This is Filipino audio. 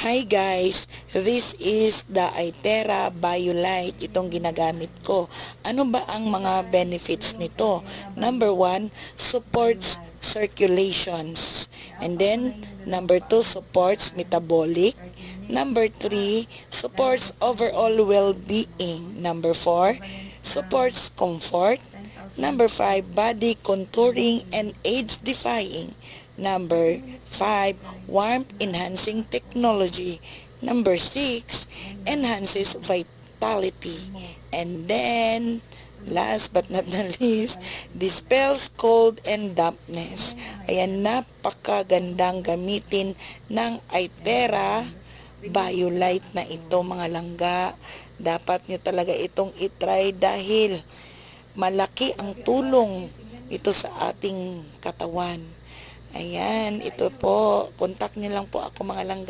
Hi guys, this is the Itera BioLite. Itong ginagamit ko. Ano ba ang mga benefits nito? Number 1, supports circulations. And then, number 2, supports metabolic. Number 3, supports overall well-being. Number 4, supports comfort. Number 5, body contouring and age-defying. Number 5, warmth enhancing technology. Number 6, enhances vitality. And then, last but not the least, dispels cold and dampness. Ayan, napakagandang gamitin ng Itera BioLite na ito mga langga. Dapat nyo talaga itong itry dahil malaki ang tulong ito sa ating katawan. Ayan, ito po. Contact nyo lang po ako mga langga.